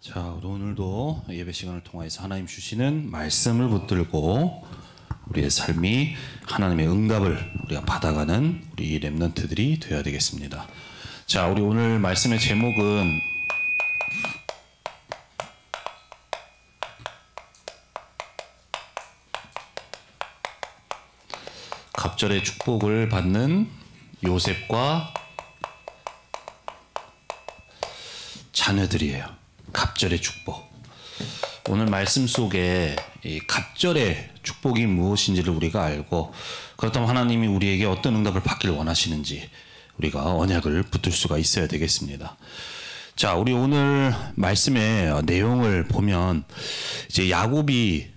자, 오늘도 예배 시간을 통해서 하나님 주시는 말씀을 붙들고 우리의 삶이 하나님의 응답을 우리가 받아가는 우리 렘넌트들이 되어야 되겠습니다. 자, 우리 오늘 말씀의 제목은 갑절의 축복을 받는 요셉과 자녀들이에요. 갑절의 축복. 오늘 말씀 속에 이 갑절의 축복이 무엇인지를 우리가 알고, 그렇다면 하나님이 우리에게 어떤 응답을 받기를 원하시는지 우리가 언약을 붙들 수가 있어야 되겠습니다. 자, 우리 오늘 말씀의 내용을 보면 이제 야곱이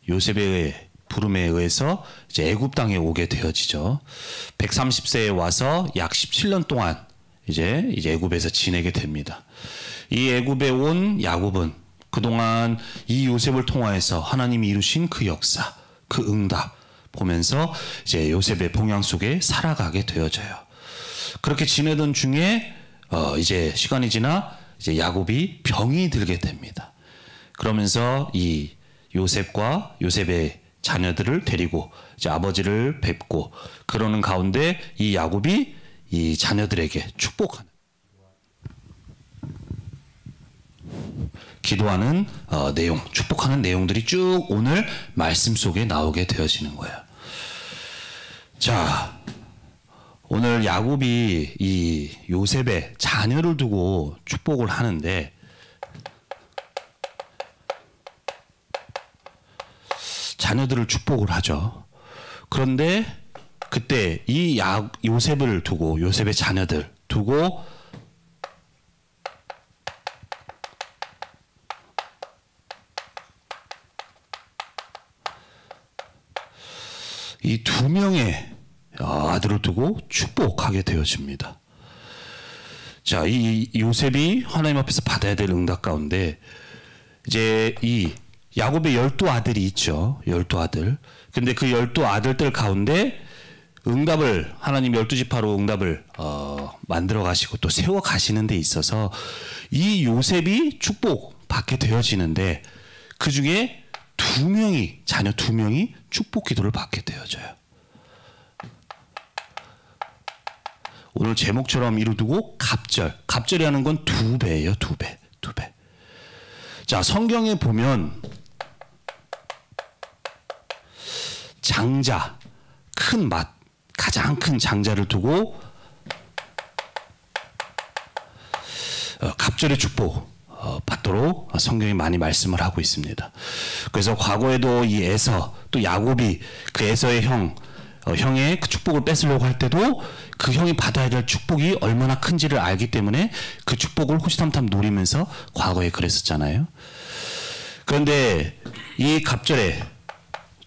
요셉의 부름에 의해서 이제 애굽 땅에 오게 되어지죠. 130세에 와서 약 17년 동안 이제 애굽에서 지내게 됩니다. 이 애굽에 온 야곱은 그동안 이 요셉을 통하여서 하나님이 이루신 그 역사, 그 응답 보면서 이제 요셉의 봉양 속에 살아가게 되어져요. 그렇게 지내던 중에 이제 시간이 지나 이제 야곱이 병이 들게 됩니다. 그러면서 이 요셉과 요셉의 자녀들을 데리고 이제 아버지를 뵙고 그러는 가운데 이 야곱이 이 자녀들에게 축복하는, 기도하는 내용, 축복하는 내용들이 쭉 오늘 말씀 속에 나오게 되어지는 거예요. 자, 오늘 야곱이 이 요셉의 자녀를 두고 축복을 하는데, 자녀들을 축복을 하죠. 그런데 그때 이 요셉을 두고, 요셉의 자녀들 두고 이 두 명의 아들을 두고 축복하게 되어집니다. 자, 이 요셉이 하나님 앞에서 받아야 될 응답 가운데 이제 이 야곱의 12아들이 있죠. 12아들. 근데 그 12아들들 가운데 응답을, 하나님 12지파로 응답을 만들어 가시고 또 세워 가시는 데 있어서 이 요셉이 축복 받게 되어지는데, 그 중에 자녀 두 명이 축복 기도를 받게 되어져요. 오늘 제목처럼 이루두고 갑절. 갑절이라는 건 2배예요. 2배. 자, 성경에 보면 장자, 큰 맏, 가장 큰 장자를 두고 갑절의 축복 받도록 성경이 많이 말씀을 하고 있습니다. 그래서 과거에도 이 에서, 또 야곱이 그 에서의 형의 그 축복을 뺏으려고 할 때도 그 형이 받아야 될 축복이 얼마나 큰지를 알기 때문에 그 축복을 호시탐탐 노리면서 과거에 그랬었잖아요. 그런데 이 갑절의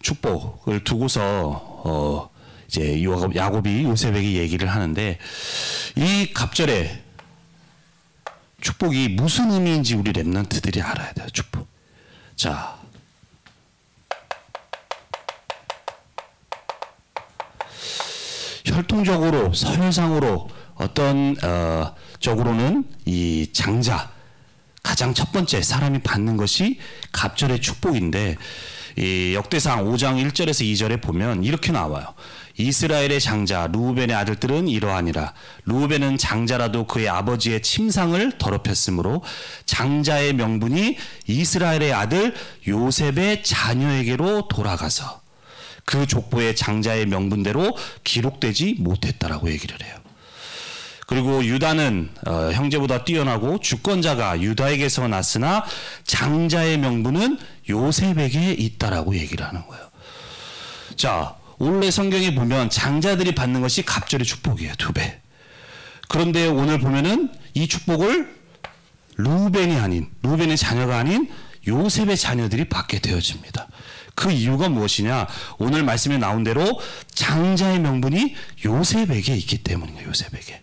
축복을 두고서 이제 야곱이 요셉에게 얘기를 하는데, 이 갑절의 축복이 무슨 의미인지 우리 렘넌트들이 알아야 돼요. 축복. 자, 혈통적으로, 서열상으로 어떤 적으로는 이 장자, 가장 첫 번째 사람이 받는 것이 갑절의 축복인데, 이 역대상 5장 1절에서 2절에 보면 이렇게 나와요. 이스라엘의 장자 르우벤의 아들들은 이러하니라. 르우벤은 장자라도 그의 아버지의 침상을 더럽혔으므로 장자의 명분이 이스라엘의 아들 요셉의 자녀에게로 돌아가서 그 족보의 장자의 명분대로 기록되지 못했다라고 얘기를 해요. 그리고 유다는 형제보다 뛰어나고 주권자가 유다에게서 났으나 장자의 명분은 요셉에게 있다라고 얘기를 하는 거예요. 자, 원래 성경에 보면 장자들이 받는 것이 갑절의 축복이에요. 2배. 그런데 오늘 보면은 이 축복을 르우벤의 자녀가 아닌 요셉의 자녀들이 받게 되어집니다. 그 이유가 무엇이냐? 오늘 말씀에 나온 대로 장자의 명분이 요셉에게 있기 때문이에요. 요셉에게.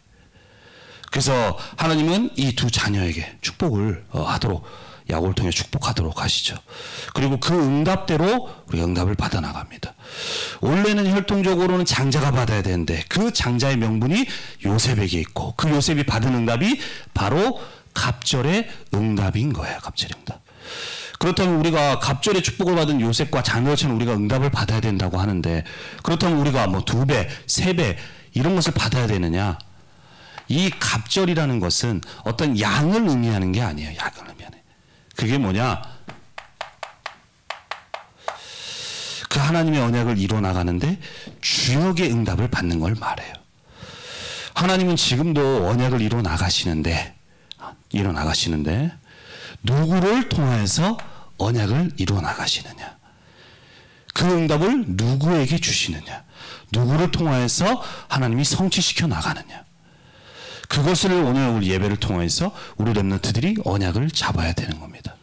그래서 하나님은 이 두 자녀에게 축복을 하도록, 야곱을 통해 축복하도록 하시죠. 그리고 그 응답대로 우리가 응답을 받아 나갑니다. 원래는 혈통적으로는 장자가 받아야 되는데 그 장자의 명분이 요셉에게 있고, 그 요셉이 받은 응답이 바로 갑절의 응답인 거예요. 갑절의 응답. 그렇다면 우리가 갑절의 축복을 받은 요셉과 자녀처럼 우리가 응답을 받아야 된다고 하는데, 그렇다면 우리가 뭐 2배, 3배 이런 것을 받아야 되느냐? 이 갑절이라는 것은 어떤 양을 의미하는 게 아니에요. 양을 의미하는. 그게 뭐냐? 그 하나님의 언약을 이뤄나가는데 주역의 응답을 받는 걸 말해요. 하나님은 지금도 언약을 이뤄나가시는데 누구를 통해서 언약을 이뤄나가시느냐? 그 응답을 누구에게 주시느냐? 누구를 통해서 하나님이 성취시켜 나가느냐? 그것을 오늘 우리 예배를 통해서 우리 렘넌트들이 언약을 잡아야 되는 겁니다.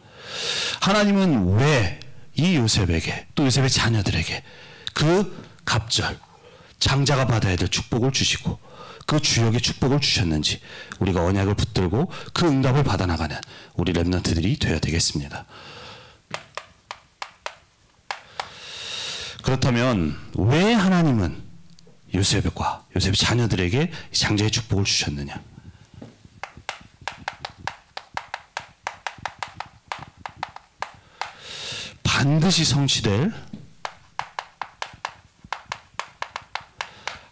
하나님은 왜 이 요셉에게 또 요셉의 자녀들에게 그 갑절 장자가 받아야 될 축복을 주시고 그 주역의 축복을 주셨는지 우리가 언약을 붙들고 그 응답을 받아나가는 우리 렘넌트들이 되어야 되겠습니다. 그렇다면 왜 하나님은 요셉과 요셉의 자녀들에게 장자의 축복을 주셨느냐? 반드시 성취될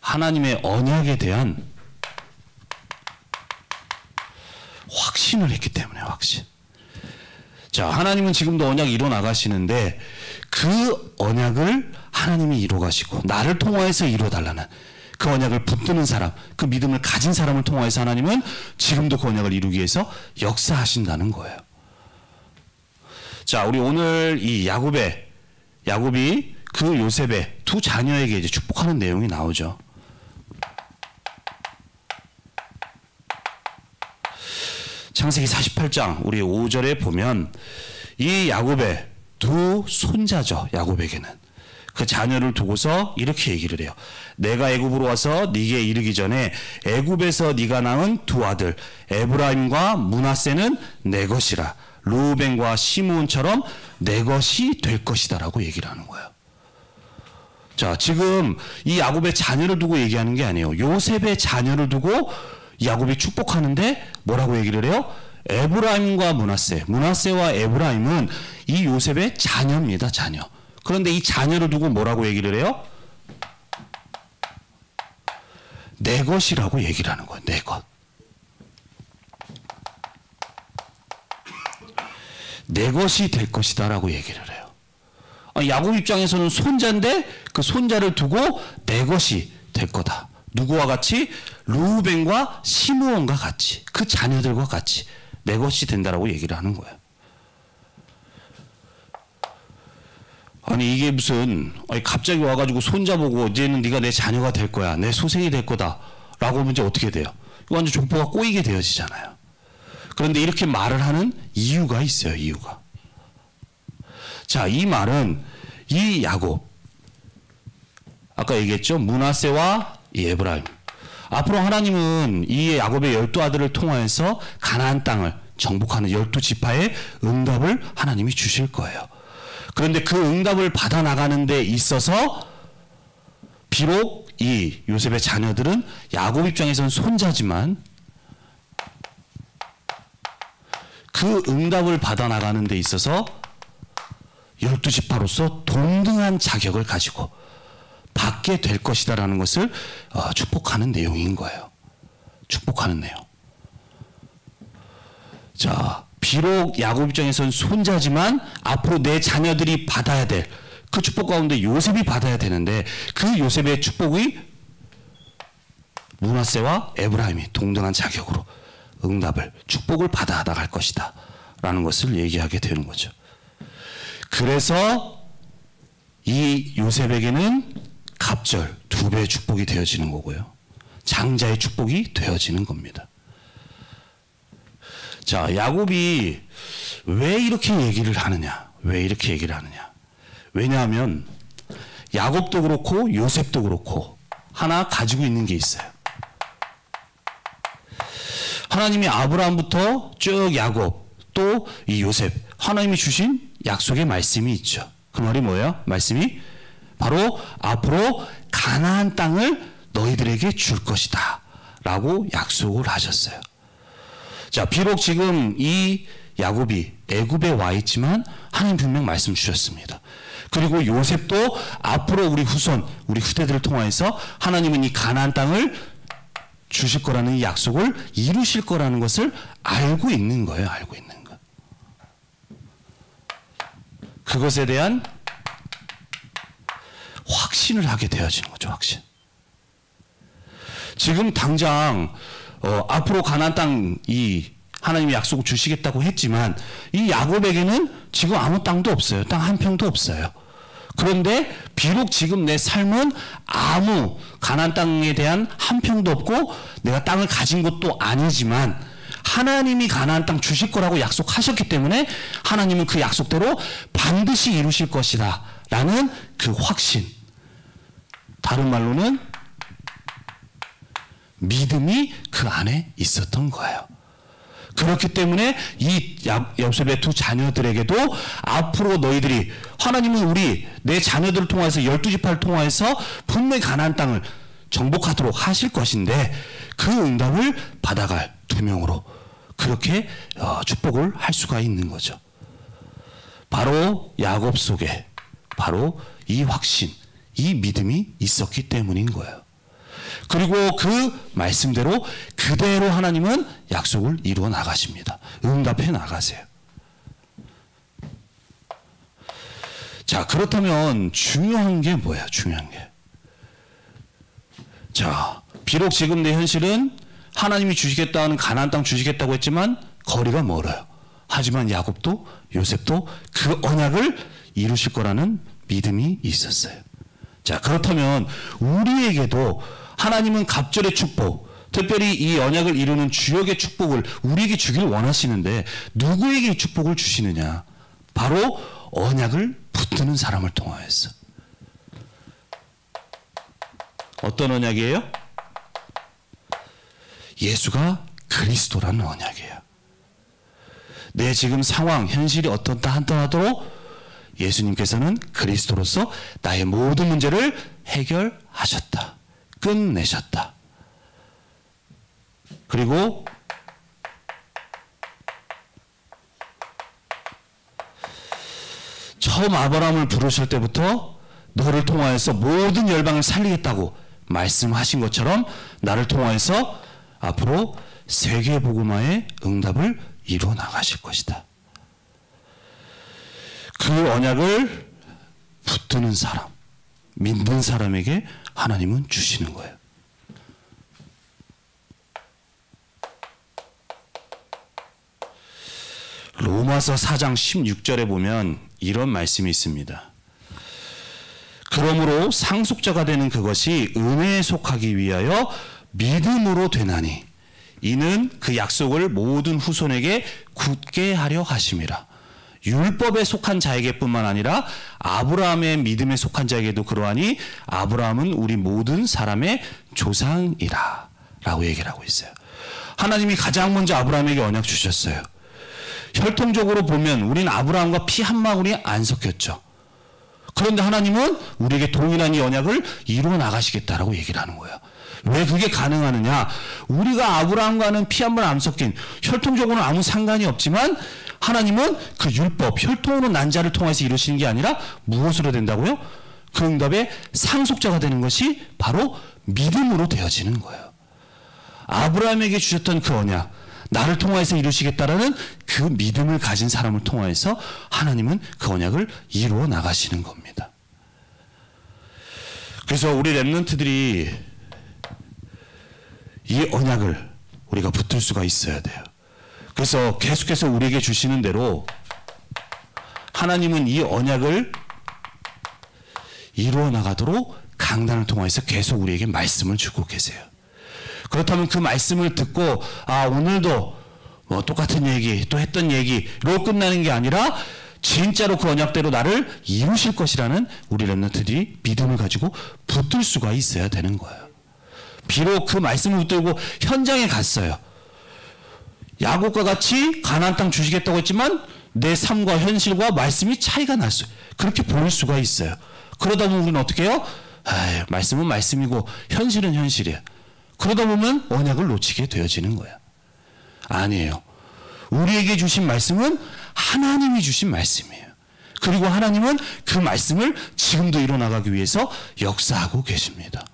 하나님의 언약에 대한 확신을 했기 때문에 확신. 자, 하나님은 지금도 언약 이뤄 나가시는데 그 언약을 하나님이 이뤄 가시고 나를 통하여서 이뤄 달라는 그 언약을 붙드는 사람, 그 믿음을 가진 사람을 통하여서 하나님은 지금도 그 언약을 이루기 위해서 역사하신다는 거예요. 자, 우리 오늘 이 야곱이 그 요셉의 2 자녀에게 이제 축복하는 내용이 나오죠. 창세기 48장 우리 5절에 보면 이 야곱의 2 손자죠. 야곱에게는 그 자녀를 두고서 이렇게 얘기를 해요. 내가 애굽으로 와서 네게 이르기 전에 애굽에서 네가 낳은 2 아들 에브라임과 므낫세는 내 것이라. 르우벤과 시므온처럼 내 것이 될 것이다라고 얘기를 하는 거예요. 자, 지금 이 야곱의 자녀를 두고 얘기하는 게 아니에요. 요셉의 자녀를 두고 야곱이 축복하는데 뭐라고 얘기를 해요? 에브라임과 므낫세와 에브라임은 이 요셉의 자녀입니다. 자녀. 그런데 이 자녀를 두고 뭐라고 얘기를 해요? 내 것이라고 얘기를 하는 거예요. 내 것. 내 것이 될 것이다 라고 얘기를 해요. 야곱 입장에서는 손자인데 그 손자를 두고 내 것이 될 거다. 누구와 같이? 르우벤과 시므온과 같이, 그 자녀들과 같이 내 것이 된다라고 얘기를 하는 거예요. 아니 이게 무슨 갑자기 와가지고 손자 보고 이제는 네가 내 자녀가 될 거야, 내 소생이 될 거다 라고 하면 이제 어떻게 돼요? 완전 족보가 꼬이게 되어지잖아요. 그런데 이렇게 말을 하는 이유가 있어요. 이유가. 자, 이 말은 이 야곱, 아까 얘기했죠. 므낫세와 이 에브라임. 앞으로 하나님은 이 야곱의 12 아들을 통하여서 가나안 땅을 정복하는 12지파의 응답을 하나님이 주실 거예요. 그런데 그 응답을 받아 나가는 데 있어서 비록 이 요셉의 자녀들은 야곱 입장에서는 손자지만 그 응답을 받아 나가는 데 있어서 12지파로서 동등한 자격을 가지고 받게 될 것이다라는 것을 축복하는 내용인 거예요. 축복하는 내용. 자, 비록 야곱 입장에서는 손자지만 앞으로 내 자녀들이 받아야 될 그 축복 가운데 요셉이 받아야 되는데 그 요셉의 축복이 므낫세와 에브라임이 동등한 자격으로 응답을, 축복을 받아 나갈 것이다 라는 것을 얘기하게 되는 거죠. 그래서 이 요셉에게는 갑절 2배의 축복이 되어지는 거고요. 장자의 축복이 되어지는 겁니다. 자, 야곱이 왜 이렇게 얘기를 하느냐? 왜 이렇게 얘기를 하느냐? 왜냐하면 야곱도 그렇고 요셉도 그렇고 하나 가지고 있는 게 있어요. 하나님이 아브라함부터 쭉 야곱 또 이 요셉, 하나님이 주신 약속의 말씀이 있죠. 그 말이 뭐예요? 말씀이 바로 앞으로 가나안 땅을 너희들에게 줄 것이다 라고 약속을 하셨어요. 자, 비록 지금 이 야곱이 애굽에 와 있지만 하나님 분명 말씀 주셨습니다. 그리고 요셉도 앞으로 우리 후손, 우리 후대들을 통하여서 하나님은 이 가나안 땅을 주실 거라는 이 약속을 이루실 거라는 것을 알고 있는 거예요. 알고 있는 거. 그것에 대한 확신을 하게 되어지는 거죠. 확신. 지금 당장 앞으로 가나안 땅 이 하나님이 약속을 주시겠다고 했지만 이 야곱에게는 지금 아무 땅도 없어요. 땅 한 평도 없어요. 그런데 비록 지금 내 삶은 아무 가나안 땅에 대한 한 평도 없고 내가 땅을 가진 것도 아니지만 하나님이 가나안 땅 주실 거라고 약속하셨기 때문에 하나님은 그 약속대로 반드시 이루실 것이다 라는 그 확신, 다른 말로는 믿음이 그 안에 있었던 거예요. 그렇기 때문에 이 요셉의 두 자녀들에게도 앞으로 너희들이 하나님은 내 자녀들을 통해서 12지파를 통해서 분명히 가나안 땅을 정복하도록 하실 것인데 그 응답을 받아갈 두 명으로 그렇게 축복을 할 수가 있는 거죠. 바로 야곱 속에 바로 이 확신, 이 믿음이 있었기 때문인 거예요. 그리고 그 말씀대로 그대로 하나님은 약속을 이루어 나가십니다. 응답해 나가세요. 자, 그렇다면 중요한 게 뭐예요? 중요한 게. 자, 비록 지금 내 현실은 하나님이 주시겠다는 가나안 땅 주시겠다고 했지만 거리가 멀어요. 하지만 야곱도 요셉도 그 언약을 이루실 거라는 믿음이 있었어요. 자, 그렇다면 우리에게도 하나님은 갑절의 축복, 특별히 이 언약을 이루는 주역의 축복을 우리에게 주길 원하시는데 누구에게 이 축복을 주시느냐? 바로 언약을 붙드는 사람을 통하여서. 어떤 언약이에요? 예수가 그리스도라는 언약이에요. 내 지금 상황, 현실이 어떻다 하더라도 예수님께서는 그리스도로서 나의 모든 문제를 해결하셨다. 끝내셨다. 그리고 처음 아브라함을 부르실 때부터 너를 통하여서 모든 열방을 살리겠다고 말씀하신 것처럼 나를 통하여서 앞으로 세계 복음화의 응답을 이루어 나가실 것이다. 그 언약을 붙드는 사람, 믿는 사람에게 하나님은 주시는 거예요. 로마서 4장 16절에 보면 이런 말씀이 있습니다. 그러므로 상속자가 되는 그것이 은혜에 속하기 위하여 믿음으로 되나니 이는 그 약속을 모든 후손에게 굳게 하려 하심이라. 율법에 속한 자에게뿐만 아니라 아브라함의 믿음에 속한 자에게도 그러하니 아브라함은 우리 모든 사람의 조상이라 라고 얘기를 하고 있어요. 하나님이 가장 먼저 아브라함에게 언약 주셨어요. 혈통적으로 보면 우리는 아브라함과 피 한 방울이 안 섞였죠. 그런데 하나님은 우리에게 동일한 이 언약을 이루어 나가시겠다라고 얘기를 하는 거예요. 왜 그게 가능하느냐? 우리가 아브라함과는 피 한 번 안 섞인, 혈통적으로는 아무 상관이 없지만 하나님은 그 율법, 혈통으로 난 자를 통해서 이루시는 게 아니라 무엇으로 된다고요? 그 응답의 상속자가 되는 것이 바로 믿음으로 되어지는 거예요. 아브라함에게 주셨던 그 언약, 나를 통해서 이루시겠다라는 그 믿음을 가진 사람을 통해서 하나님은 그 언약을 이루어 나가시는 겁니다. 그래서 우리 렘넌트들이 이 언약을 우리가 붙들 수가 있어야 돼요. 그래서 계속해서 우리에게 주시는 대로 하나님은 이 언약을 이루어 나가도록 강단을 통해서 계속 우리에게 말씀을 주고 계세요. 그렇다면 그 말씀을 듣고 오늘도 뭐 똑같은 얘기 또 했던 얘기로 끝나는 게 아니라 진짜로 그 언약대로 나를 이루실 것이라는 우리 렘넌트들이 믿음을 가지고 붙들 수가 있어야 되는 거예요. 비록 그 말씀을 붙들고 현장에 갔어요. 야곱과 같이 가나안 땅 주시겠다고 했지만 내 삶과 현실과 말씀이 차이가 났어요. 그렇게 보일 수가 있어요. 그러다 보면 우리는 어떻게 해요? 말씀은 말씀이고 현실은 현실이에요. 그러다 보면 언약을 놓치게 되어지는 거예요. 아니에요. 우리에게 주신 말씀은 하나님이 주신 말씀이에요. 그리고 하나님은 그 말씀을 지금도 이뤄나가기 위해서 역사하고 계십니다.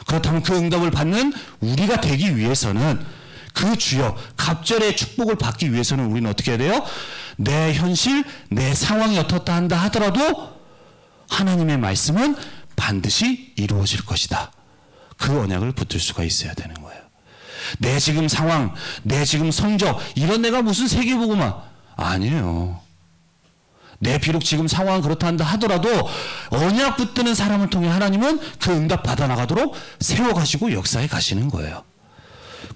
그렇다면 그 응답을 받는 우리가 되기 위해서는 그 주여 갑절의 축복을 받기 위해서는 우리는 어떻게 해야 돼요? 내 현실, 내 상황이 어떻다 한다 하더라도 하나님의 말씀은 반드시 이루어질 것이다. 그 언약을 붙들 수가 있어야 되는 거예요. 내 지금 상황, 내 지금 성적, 이런 내가 무슨 세계보고만 아니에요. 내 비록 지금 상황은 그렇다 한다 하더라도 언약 붙드는 사람을 통해 하나님은 그 응답 받아나가도록 세워가시고 역사에 가시는 거예요.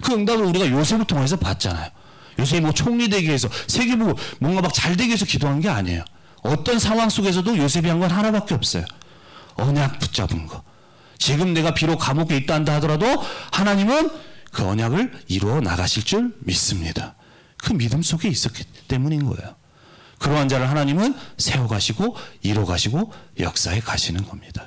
그 응답을 우리가 요셉을 통해서 봤잖아요. 요셉이 뭐 총리 되기 위해서 세계보고 뭔가 막 잘 되기 위해서 기도한 게 아니에요. 어떤 상황 속에서도 요셉이 한 건 하나밖에 없어요. 언약 붙잡은 거. 지금 내가 비록 감옥에 있다 한다 하더라도 하나님은 그 언약을 이루어 나가실 줄 믿습니다. 그 믿음 속에 있었기 때문인 거예요. 그러한 자를 하나님은 세워가시고 이뤄가시고 역사에 가시는 겁니다.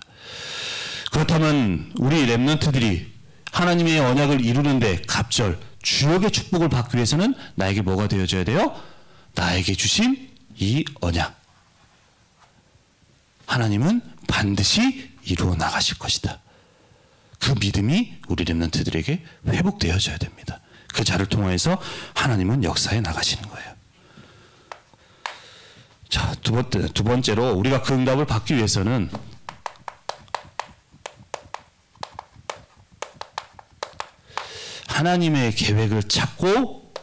그렇다면 우리 렘넌트들이 하나님의 언약을 이루는데 갑절 주역의 축복을 받기 위해서는 나에게 뭐가 되어져야 돼요? 나에게 주신 이 언약 하나님은 반드시 이루어 나가실 것이다. 그 믿음이 우리 렘넌트들에게 회복되어져야 됩니다. 그 자를 통해서 하나님은 역사에 나가시는 거예요. 자, 두 번째로 우리가 그 응답을 받기 위해서는 하나님의 계획을 찾고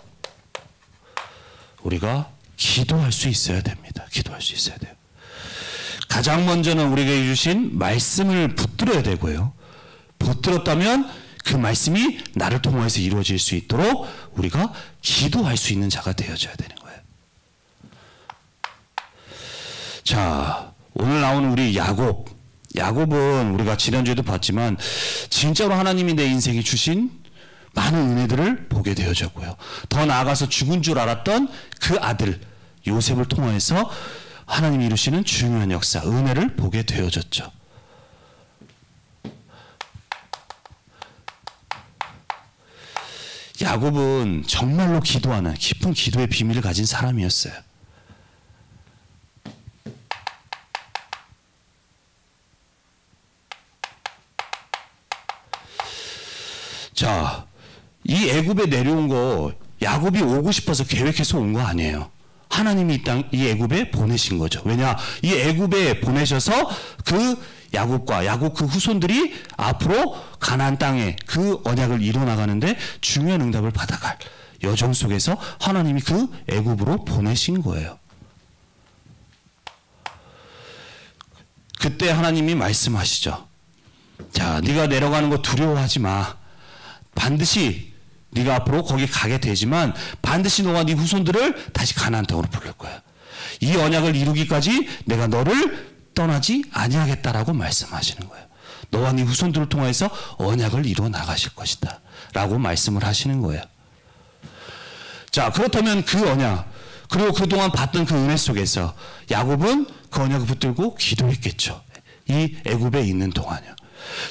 우리가 기도할 수 있어야 됩니다. 기도할 수 있어야 돼요. 가장 먼저는 우리에게 주신 말씀을 붙들어야 되고요. 붙들었다면 그 말씀이 나를 통해서 이루어질 수 있도록 우리가 기도할 수 있는 자가 되어져야 되는 거예요. 자, 오늘 나오는 우리 야곱은 우리가 지난주에도 봤지만 진짜로 하나님이 내 인생에 주신 많은 은혜들을 보게 되어졌고요. 더 나아가서 죽은 줄 알았던 그 아들 요셉을 통해서 하나님이 이루시는 중요한 역사, 은혜를 보게 되어졌죠. 야곱은 정말로 기도하는 깊은 기도의 비밀을 가진 사람이었어요. 자, 이 애굽에 내려온 거 야곱이 오고 싶어서 계획해서 온 거 아니에요. 하나님이 이 애굽에 보내신 거죠. 왜냐? 이 애굽에 보내셔서 그 야곱과 야곱 그 후손들이 앞으로 가나안 땅에 그 언약을 이뤄나가는데 중요한 응답을 받아갈 여정 속에서 하나님이 그 애굽으로 보내신 거예요. 그때 하나님이 말씀하시죠. 자, 네가 내려가는 거 두려워하지 마. 반드시 네가 앞으로 거기 가게 되지만 반드시 너와 네 후손들을 다시 가나안 땅으로 부를 거야. 이 언약을 이루기까지 내가 너를 떠나지 아니하겠다라고 말씀하시는 거예요. 너와 네 후손들을 통해서 언약을 이루어 나가실 것이다 라고 말씀을 하시는 거예요. 자, 그렇다면 그 언약 그리고 그동안 받던 그 은혜 속에서 야곱은 그 언약을 붙들고 기도했겠죠. 이 애굽에 있는 동안요.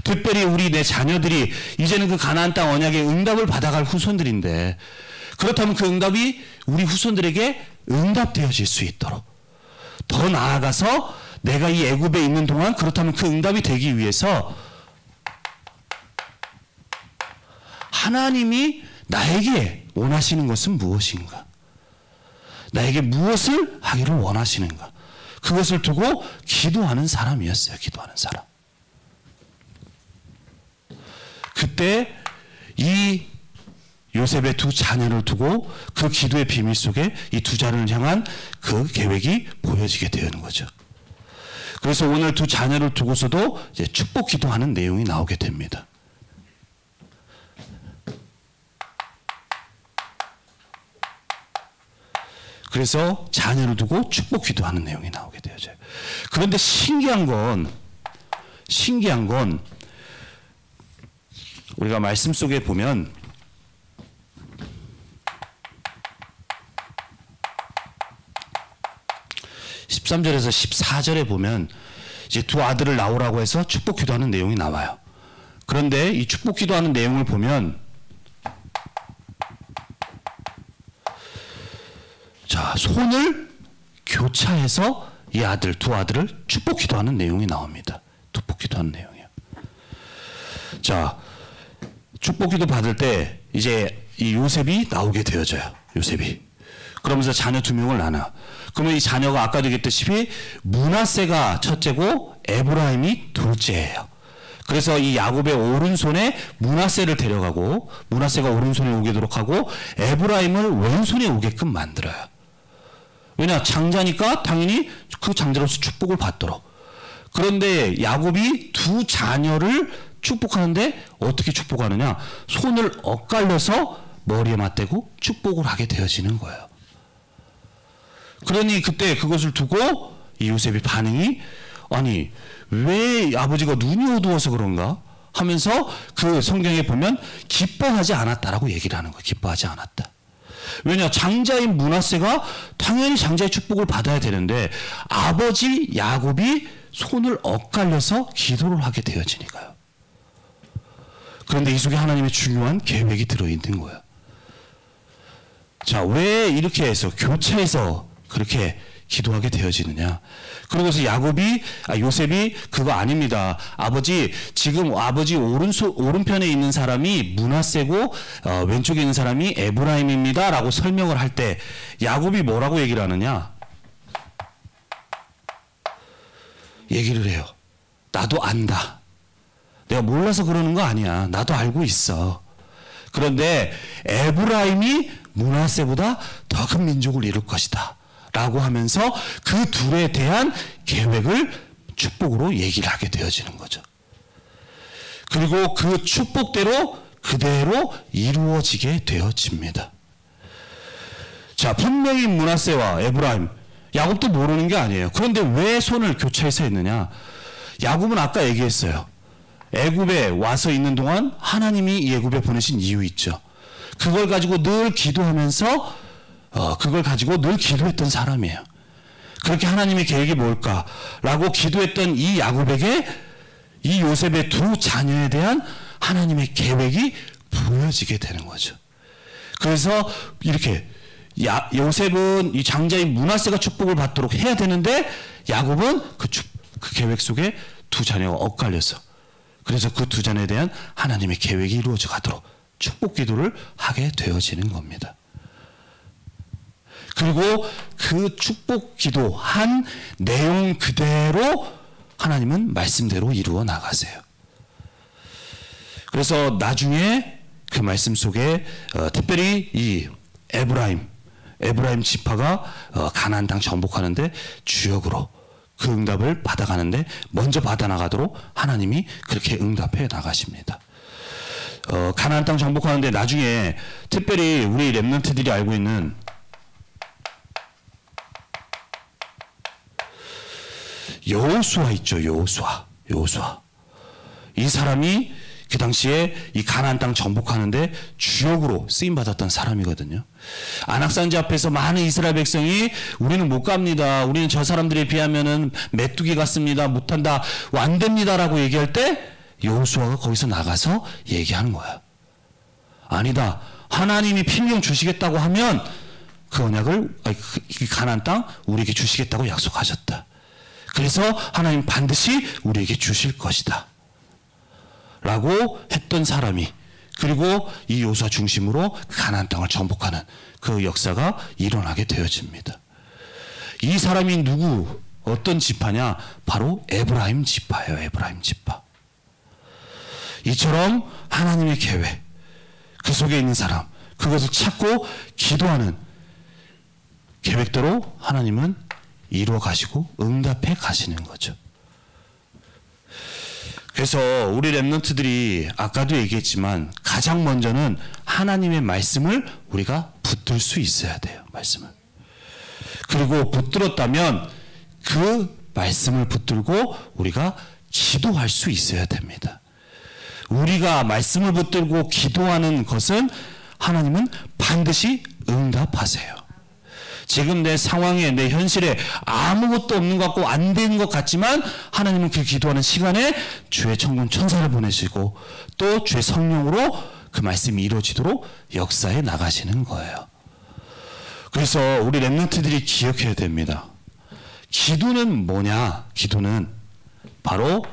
특별히 우리 내 자녀들이 이제는 그 가나안 땅 언약의 응답을 받아갈 후손들인데 그렇다면 그 응답이 우리 후손들에게 응답되어질 수 있도록 더 나아가서 내가 이 애굽에 있는 동안 그렇다면 그 응답이 되기 위해서 하나님이 나에게 원하시는 것은 무엇인가? 나에게 무엇을 하기를 원하시는가? 그것을 두고 기도하는 사람이었어요. 기도하는 사람. 그때 이 요셉의 두 자녀를 두고 그 기도의 비밀 속에 이 두 자녀를 향한 그 계획이 보여지게 되는 거죠. 그래서 오늘 두 자녀를 두고서도 이제 축복 기도하는 내용이 나오게 됩니다. 그래서 자녀를 두고 축복 기도하는 내용이 나오게 되어져요. 그런데 신기한 건 우리가 말씀 속에 보면 (13절에서) (14절에) 보면 이제 두 아들을 낳으라고 해서 축복 기도하는 내용이 나와요. 그런데 이 축복 기도하는 내용을 보면 자, 손을 교차해서 이 아들, 두 아들을 축복 기도하는 내용이 나옵니다. 축복 기도하는 내용이에요. 자, 축복 기도 받을 때 이제 이 요셉이 나오게 되어져요. 요셉이. 그러면서 자녀 두 명을 낳아. 그러면 이 자녀가 아까도 얘기했다시피 므낫세가 첫째고 에브라임이 둘째예요. 그래서 이 야곱의 오른손에 므낫세를 데려가고 므낫세가 오른손에 오게도록 하고 에브라임을 왼손에 오게끔 만들어요. 왜냐? 장자니까 당연히 그 장자로서 축복을 받도록. 그런데 야곱이 두 자녀를 축복하는데 어떻게 축복하느냐? 손을 엇갈려서 머리에 맞대고 축복을 하게 되어지는 거예요. 그러니 그때 그것을 두고 이 요셉의 반응이 아니 왜 아버지가 눈이 어두워서 그런가 하면서 그 성경에 보면 기뻐하지 않았다라고 얘기를 하는 거예요. 기뻐하지 않았다. 왜냐? 장자인 므낫세가 당연히 장자의 축복을 받아야 되는데 아버지 야곱이 손을 엇갈려서 기도를 하게 되어지니까요. 그런데 이 속에 하나님의 중요한 계획이 들어있는 거예요. 자, 왜 이렇게 해서 교차해서 그렇게 기도하게 되어지느냐? 그러고서 요셉이 그거 아닙니다. 아버지, 지금 아버지 오른편에 있는 사람이 므낫세고 왼쪽에 있는 사람이 에브라임입니다. 라고 설명을 할 때 야곱이 뭐라고 얘기를 하느냐? 얘기를 해요. 나도 안다. 내가 몰라서 그러는 거 아니야. 나도 알고 있어. 그런데 에브라임이 므낫세보다 더 큰 민족을 이룰 것이다. 라고 하면서 그 둘에 대한 계획을 축복으로 얘기를 하게 되어지는 거죠. 그리고 그 축복대로 그대로 이루어지게 되어집니다. 자, 분명히 므낫세와 에브라임, 야곱도 모르는 게 아니에요. 그런데 왜 손을 교차해서 했느냐? 야곱은 아까 얘기했어요. 애굽에 와서 있는 동안 하나님이 이 애굽에 보내신 이유 있죠. 그걸 가지고 늘 기도하면서 그걸 가지고 늘 기도했던 사람이에요. 그렇게 하나님의 계획이 뭘까라고 기도했던 이 야곱에게 이 요셉의 두 자녀에 대한 하나님의 계획이 보여지게 되는 거죠. 그래서 이렇게 요셉은 이 장자인 므낫세가 축복을 받도록 해야 되는데 야곱은 그 계획 속에 두 자녀가 엇갈려서 그래서 그 두 자녀에 대한 하나님의 계획이 이루어져 가도록 축복 기도를 하게 되어지는 겁니다. 그리고 그 축복 기도한 내용 그대로 하나님은 말씀대로 이루어 나가세요. 그래서 나중에 그 말씀 속에 특별히 이 에브라임 지파가 가나안 땅 정복하는데 주역으로 그 응답을 받아가는데 먼저 받아나가도록 하나님이 그렇게 응답해 나가십니다. 가나안 땅 정복하는데 나중에 특별히 우리 렘넌트들이 알고 있는 여호수아 있죠. 여호수아. 이 사람이 그 당시에 이 가나안 땅 정복하는데 주역으로 쓰임 받았던 사람이거든요. 안악산지 앞에서 많은 이스라엘 백성이 우리는 못 갑니다. 우리는 저 사람들에 비하면은 메뚜기 같습니다. 못한다. 안 됩니다라고 얘기할 때 여호수아가 거기서 나가서 얘기하는 거야. 아니다. 하나님이 필령 주시겠다고 하면 그 언약을 가나안 땅 우리에게 주시겠다고 약속하셨다. 그래서 하나님 반드시 우리에게 주실 것이다. 라고 했던 사람이 그리고 이 여호수아 중심으로 가나안 땅을 정복하는 그 역사가 일어나게 되어집니다. 이 사람이 누구? 어떤 지파냐? 바로 에브라임 지파예요. 에브라임 지파. 이처럼 하나님의 계획, 그 속에 있는 사람, 그것을 찾고 기도하는 계획대로 하나님은 이루어 가시고 응답해 가시는 거죠. 그래서 우리 렘넌트들이 아까도 얘기했지만 가장 먼저는 하나님의 말씀을 우리가 붙들 수 있어야 돼요. 말씀을. 그리고 붙들었다면 그 말씀을 붙들고 우리가 기도할 수 있어야 됩니다. 우리가 말씀을 붙들고 기도하는 것은 하나님은 반드시 응답하세요. 지금 내 상황에 내 현실에 아무것도 없는 것 같고 안 되는 것 같지만 하나님은 그 기도하는 시간에 주의 천군 천사를 보내시고 또 주의 성령으로 그 말씀이 이루어지도록 역사에 나가시는 거예요. 그래서 우리 렘넌트들이 기억해야 됩니다. 기도는 뭐냐? 기도는 바로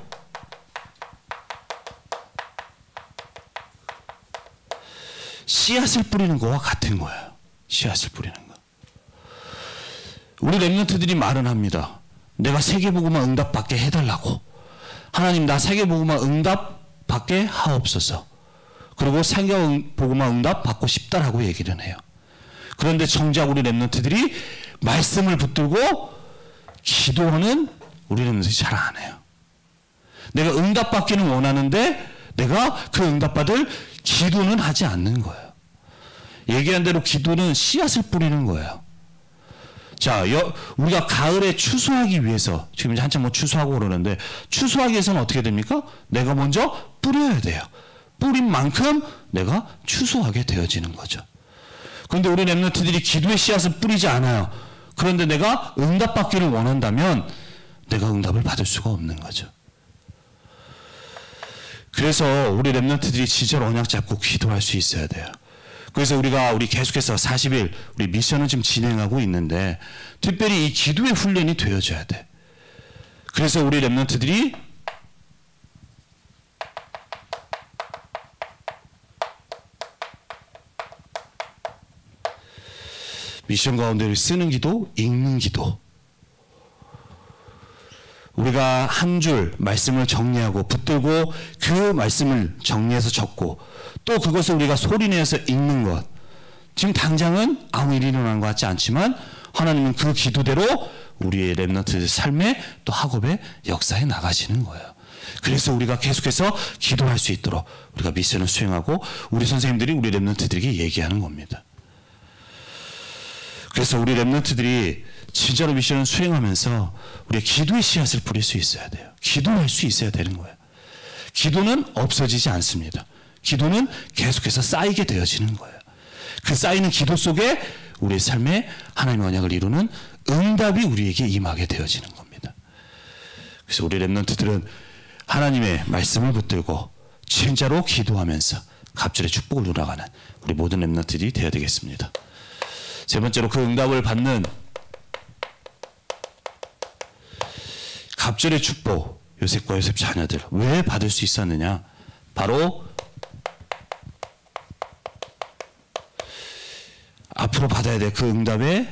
씨앗을 뿌리는 거와 같은 거예요. 씨앗을 뿌리는 거. 우리 렘넌트들이 말은 합니다. 내가 세계복음화 응답 받게 해달라고. 하나님, 나 세계복음화 응답 받게 하옵소서. 그리고 세계복음화 응답 받고 싶다라고 얘기를 해요. 그런데 정작 우리 렘넌트들이 말씀을 붙들고 기도는 우리 렘넌트들이 잘 안 해요. 내가 응답 받기는 원하는데 내가 그 응답 받을 기도는 하지 않는 거예요. 얘기한 대로 기도는 씨앗을 뿌리는 거예요. 자, 우리가 가을에 추수하기 위해서, 지금 이제 한참 추수하고 그러는데, 추수하기 위해서는 어떻게 됩니까? 내가 먼저 뿌려야 돼요. 뿌린 만큼 내가 추수하게 되어지는 거죠. 그런데 우리 렘넌트들이 기도의 씨앗을 뿌리지 않아요. 그런데 내가 응답 받기를 원한다면 내가 응답을 받을 수가 없는 거죠. 그래서 우리 렘넌트들이 진짜로 언약 잡고 기도할 수 있어야 돼요. 그래서 우리 계속해서 40일 우리 미션을 지금 진행하고 있는데, 특별히 이 기도의 훈련이 되어져야 돼. 그래서 우리 렘넌트들이 미션 가운데 쓰는 기도, 읽는 기도. 우리가 한 줄 말씀을 정리하고 붙들고 그 말씀을 정리해서 적고 또 그것을 우리가 소리내서 읽는 것. 지금 당장은 아무 일이 일어난 것 같지 않지만 하나님은 그 기도대로 우리의 렘넌트 삶의 또 학업의 역사에 나가시는 거예요. 그래서 우리가 계속해서 기도할 수 있도록 우리가 미션을 수행하고 우리 선생님들이 우리 렘넌트들에게 얘기하는 겁니다. 그래서 우리 렘넌트들이 진짜로 미션을 수행하면서 우리의 기도의 씨앗을 뿌릴 수 있어야 돼요. 기도할 수 있어야 되는 거예요. 기도는 없어지지 않습니다. 기도는 계속해서 쌓이게 되어지는 거예요. 그 쌓이는 기도 속에 우리의 삶에 하나님의 언약을 이루는 응답이 우리에게 임하게 되어지는 겁니다. 그래서 우리 렘넌트들은 하나님의 말씀을 붙들고 진짜로 기도하면서 갑절의 축복을 누려가는 우리 모든 렘넌트들이 되어야 되겠습니다. 세 번째로 그 응답을 받는 갑절의 축복, 요셉과 요셉 자녀들 왜 받을 수 있었느냐? 바로 앞으로 받아야 될 그 응답의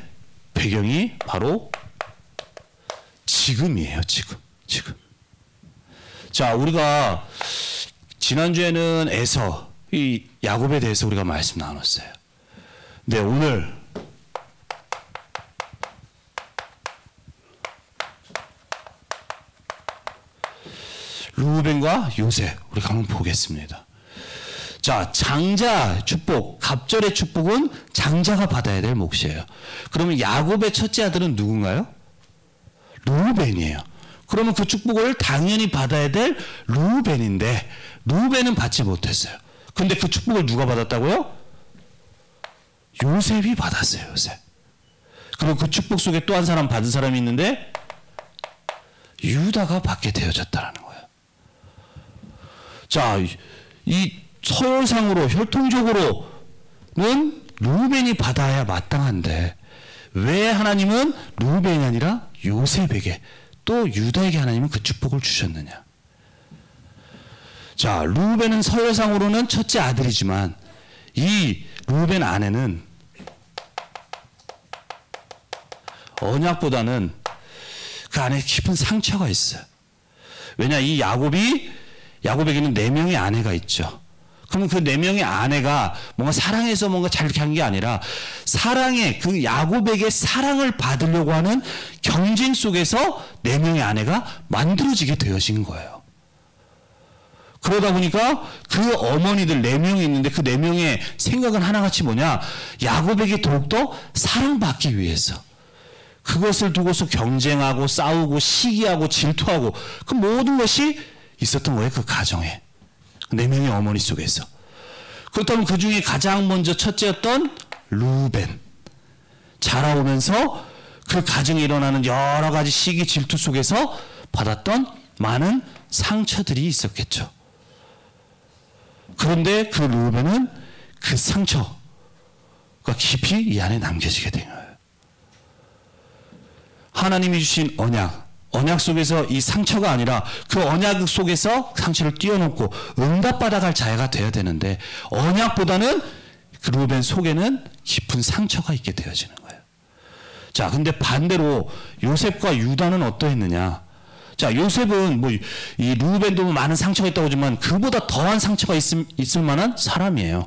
배경이 바로 지금이에요. 지금. 자, 우리가 지난주에는 에서 이 야곱에 대해서 우리가 말씀 나눴어요. 근데 오늘 루벤과 요셉 우리가 한번 보겠습니다. 자, 장자 축복, 갑절의 축복은 장자가 받아야 될 몫이에요. 그러면 야곱의 첫째 아들은 누군가요? 루벤이에요. 그러면 그 축복을 당연히 받아야 될 루벤인데 루벤은 받지 못했어요. 근데 그 축복을 누가 받았다고요? 요셉이 받았어요. 요셉. 그리고 그 축복 속에 또 한 사람 받은 사람이 있는데 유다가 받게 되어졌다라는 거예요. 자, 이 서열상으로 혈통적으로는 루벤이 받아야 마땅한데 왜 하나님은 루벤이 아니라 요셉에게 또 유다에게 하나님은 그 축복을 주셨느냐? 자, 루벤은 서열상으로는 첫째 아들이지만 이 루벤 아내는 언약보다는 그 안에 깊은 상처가 있어요. 왜냐, 이 야곱에게는 4명의 아내가 있죠. 그러면 그 4명의 아내가 뭔가 사랑해서 뭔가 잘 한 게 아니라 그 야곱에게 사랑을 받으려고 하는 경쟁 속에서 4명의 아내가 만들어지게 되어진 거예요. 그러다 보니까 그 어머니들 4명이 있는데 그 4명의 생각은 하나같이 뭐냐? 야곱에게 더욱더 사랑받기 위해서. 그것을 두고서 경쟁하고 싸우고 시기하고 질투하고 그 모든 것이 있었던 거예요. 그 가정에. 4명의 어머니 속에서. 그렇다면 그 중에 가장 먼저 첫째였던 루벤. 자라오면서 그 가정에 일어나는 여러 가지 시기 질투 속에서 받았던 많은 상처들이 있었겠죠. 그런데 그 루벤은 그 상처, 깊이 이 안에 남겨지게 된 거예요. 하나님이 주신 언약 속에서 이 상처가 아니라 그 언약 속에서 상처를 뛰어넘고 응답받아갈 자가 되어야 되는데, 언약보다는 그 루벤 속에는 깊은 상처가 있게 되어지는 거예요. 자, 근데 반대로 요셉과 유다는 어떠했느냐? 자, 요셉은 이 루벤도 많은 상처가 있다고 하지만 그보다 더한 상처가 있을 만한 사람이에요.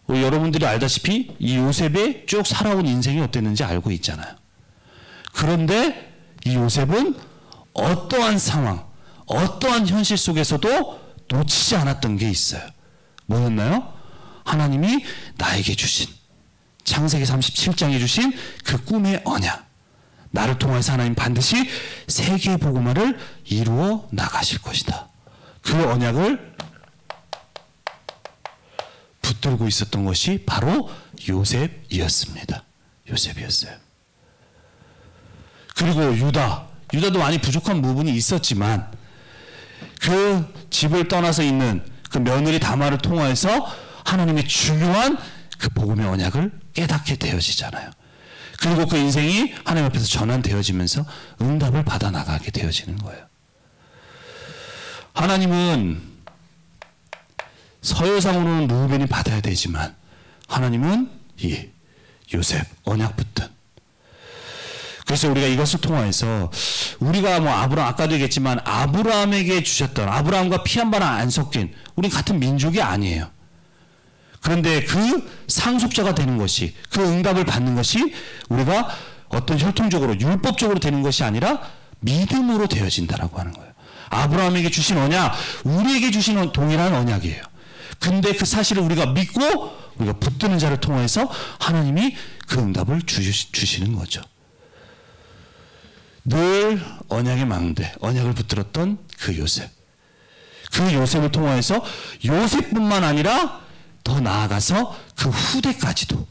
여러분들이 알다시피 이 요셉의 쭉 살아온 인생이 어땠는지 알고 있잖아요. 그런데 이 요셉은 어떠한 상황, 어떠한 현실 속에서도 놓치지 않았던 게 있어요. 뭐였나요? 하나님이 나에게 주신, 창세기 37장에 주신 그 꿈의 언약. 나를 통해서 하나님 반드시 세계의 복음화를 이루어 나가실 것이다. 그 언약을 붙들고 있었던 것이 바로 요셉이었습니다. 요셉이었어요. 그리고 유다도 많이 부족한 부분이 있었지만 그 집을 떠나서 있는 그 며느리 다말을 통하여서 하나님의 중요한 그 복음의 언약을 깨닫게 되어지잖아요. 그리고 그 인생이 하나님 앞에서 전환되어지면서 응답을 받아 나가게 되어지는 거예요. 하나님은 서열상으로는 루벤이 받아야 되지만 하나님은 이 요셉 언약 붙든. 그래서 우리가 이것을 통하여서 우리가 아까도 얘기했지만 아브라함에게 주셨던, 아브라함과 피 한 번 안 섞인, 우린 같은 민족이 아니에요. 그런데 그 상속자가 되는 것이, 그 응답을 받는 것이 우리가 어떤 혈통적으로 율법적으로 되는 것이 아니라 믿음으로 되어진다라고 하는 거예요. 아브라함에게 주신 언약, 우리에게 주신 동일한 언약이에요. 근데 그 사실을 우리가 믿고 우리가 붙드는 자를 통해서 하나님이 그 응답을 주시는 거죠. 늘 언약의 망대, 언약을 붙들었던 그 요셉. 그 요셉을 통해서 요셉뿐만 아니라 더 나아가서 그 후대까지도,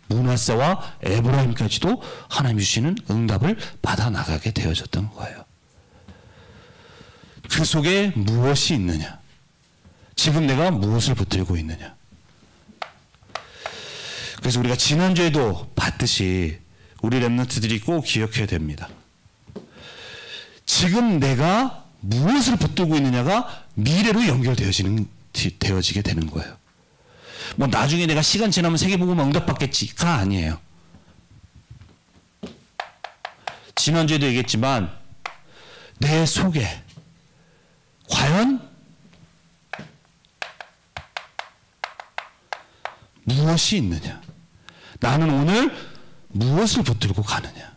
므낫세와 에브라임까지도 하나님이 주시는 응답을 받아 나가게 되어졌던 거예요. 그 속에 무엇이 있느냐? 지금 내가 무엇을 붙들고 있느냐? 그래서 우리가 지난주에도 봤듯이 우리 렘넌트들이 꼭 기억해야 됩니다. 지금 내가 무엇을 붙들고 있느냐가 미래로 연결되어지게 되는 거예요. 나중에 내가 시간 지나면 세계복음 응답받겠지가 아니에요. 지난주에도 얘기했지만 내 속에 과연 무엇이 있느냐? 나는 오늘 무엇을 붙들고 가느냐?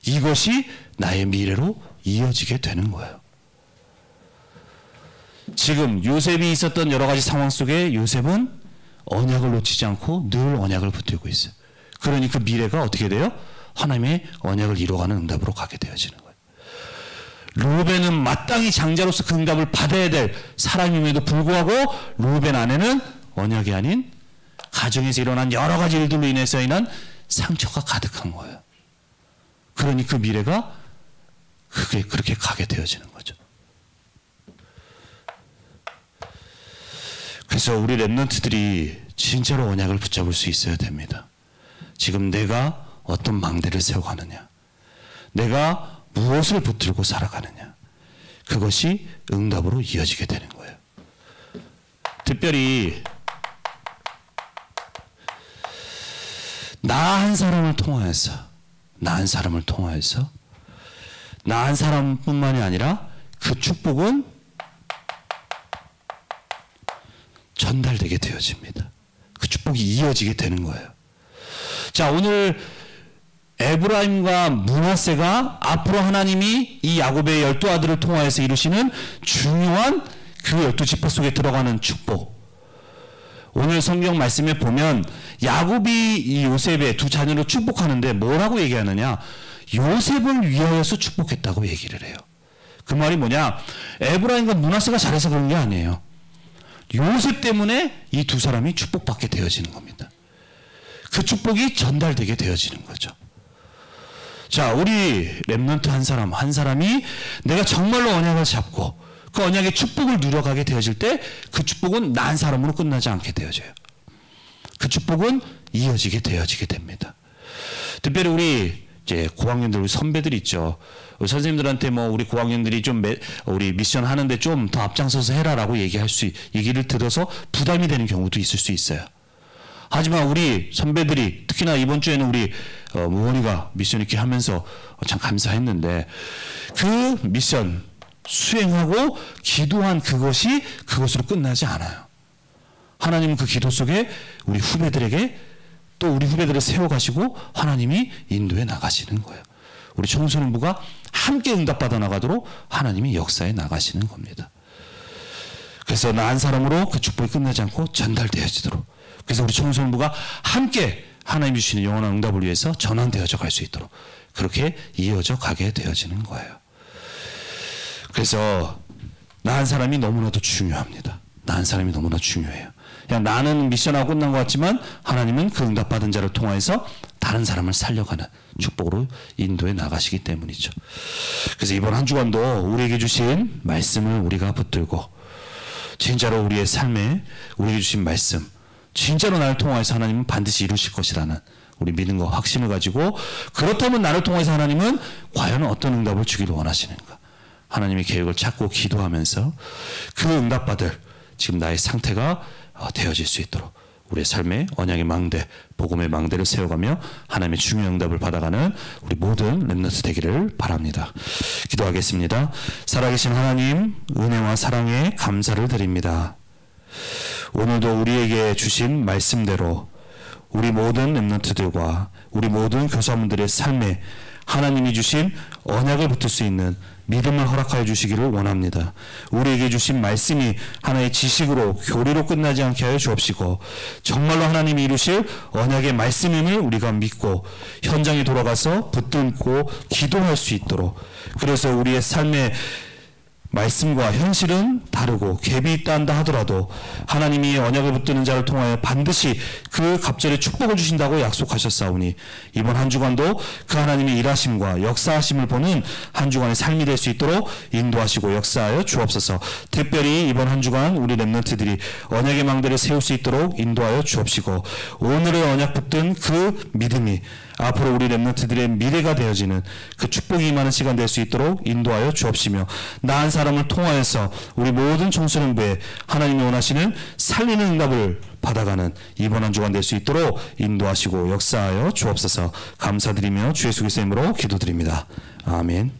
이것이 나의 미래로 이어지게 되는 거예요. 지금 요셉이 있었던 여러 가지 상황 속에 요셉은 언약을 놓치지 않고 늘 언약을 붙들고 있어요. 그러니 그 미래가 어떻게 돼요? 하나님의 언약을 이루어가는 응답으로 가게 되어지는 거예요. 루벤은 마땅히 장자로서 그 응답을 받아야 될 사람임에도 불구하고 루벤 안에는 언약이 아닌 가정에서 일어난 여러 가지 일들로 인해서 인한 상처가 가득한 거예요. 그러니 그 미래가 그렇게 가게 되어지는 거죠. 그래서 우리 렘넌트들이 진짜로 언약을 붙잡을 수 있어야 됩니다. 지금 내가 어떤 망대를 세워가느냐, 내가 무엇을 붙들고 살아가느냐, 그것이 응답으로 이어지게 되는 거예요. 특별히 나 한 사람을 통하여서 나 한 사람뿐만이 아니라 그 축복은 전달되게 되어집니다. 그 축복이 이어지게 되는 거예요. 자, 오늘 에브라임과 므낫세가 앞으로 하나님이 이 야곱의 12아들을 통하여서 이루시는 중요한 그 12지파 속에 들어가는 축복. 오늘 성경 말씀에 보면 야곱이 이 요셉의 두 자녀를 축복하는데 뭐라고 얘기하느냐? 요셉을 위하여서 축복했다고 얘기를 해요. 그 말이 뭐냐? 에브라임과 므낫세가 잘해서 그런 게 아니에요. 요셉 때문에 이 두 사람이 축복받게 되어지는 겁니다. 그 축복이 전달되게 되어지는 거죠. 자, 우리 렘넌트 한 사람이 내가 정말로 언약을 잡고 그 언약의 축복을 누려가게 되어질 때 그 축복은 나 한 사람으로 끝나지 않게 되어져요. 그 그 축복은 이어지게 되어지게 됩니다. 특별히 우리 이제 고학년들, 우리 선배들 있죠. 우리 선생님들한테 뭐 우리 고학년들이 좀 우리 미션 하는데 좀 더 앞장서서 해라라고 얘기를 들어서 부담이 되는 경우도 있을 수 있어요. 하지만 우리 선배들이 특히나 이번 주에는 우리 무원이가 미션 이렇게 하면서 참 감사했는데 그 미션 수행하고 기도한 그것으로 끝나지 않아요. 하나님은 그 기도 속에 우리 후배들에게 또 우리 후배들을 세워가시고 하나님이 인도해 나가시는 거예요. 우리 청소년부가 함께 응답받아 나가도록 하나님이 역사에 나가시는 겁니다. 그래서 나 한 사람으로 그 축복이 끝나지 않고 전달되어지도록, 그래서 우리 청소년부가 함께 하나님이 주시는 영원한 응답을 위해서 전환되어져 갈 수 있도록 그렇게 이어져 가게 되어지는 거예요. 그래서 나 한 사람이 너무나도 중요합니다. 나 한 사람이 너무나 중요해요. 그냥 나는 미션하고 끝난 것 같지만 하나님은 그 응답받은 자를 통해서 다른 사람을 살려가는 축복으로 인도해 나가시기 때문이죠. 그래서 이번 한 주간도 우리에게 주신 말씀을 우리가 붙들고 진짜로 우리의 삶에 우리에게 주신 말씀, 진짜로 나를 통해서 하나님은 반드시 이루실 것이라는 우리 믿음과 확신을 가지고, 그렇다면 나를 통해서 하나님은 과연 어떤 응답을 주기를 원하시는가, 하나님의 계획을 찾고 기도하면서 그 응답받을 지금 나의 상태가 되어질 수 있도록 우리의 삶에 언약의 망대, 복음의 망대를 세워가며 하나님의 중요한 응답을 받아가는 우리 모든 렘넌트 되기를 바랍니다. 기도하겠습니다. 살아계신 하나님, 은혜와 사랑에 감사를 드립니다. 오늘도 우리에게 주신 말씀대로 우리 모든 렘넌트들과 우리 모든 교사분들의 삶에 하나님이 주신 언약을 붙을 수 있는 믿음을 허락하여 주시기를 원합니다. 우리에게 주신 말씀이 하나의 지식으로 교리로 끝나지 않게 하여 주옵시고, 정말로 하나님이 이루실 언약의 말씀임을 우리가 믿고 현장에 돌아가서 붙들고 기도할 수 있도록, 그래서 우리의 삶의 말씀과 현실은 다르고 갭이 있다 한다 하더라도 하나님이 언약을 붙드는 자를 통하여 반드시 그 갑절의 축복을 주신다고 약속하셨사오니, 이번 한 주간도 그 하나님의 일하심과 역사하심을 보는 한 주간의 삶이 될 수 있도록 인도하시고 역사하여 주옵소서. 특별히 이번 한 주간 우리 렘넌트들이 언약의 망대를 세울 수 있도록 인도하여 주옵시고, 오늘의 언약 붙든 그 믿음이 앞으로 우리 렘넌트들의 미래가 되어지는 그 축복이 임하는 시간 될 수 있도록 인도하여 주옵시며, 나 한 사람을 통하여서 우리 모든 청소년부에 하나님이 원하시는 살리는 응답을 받아가는 이번 한 주간 될 수 있도록 인도하시고 역사하여 주옵소서. 감사드리며 주 예수 그리스도의 이름으로 기도드립니다. 아멘.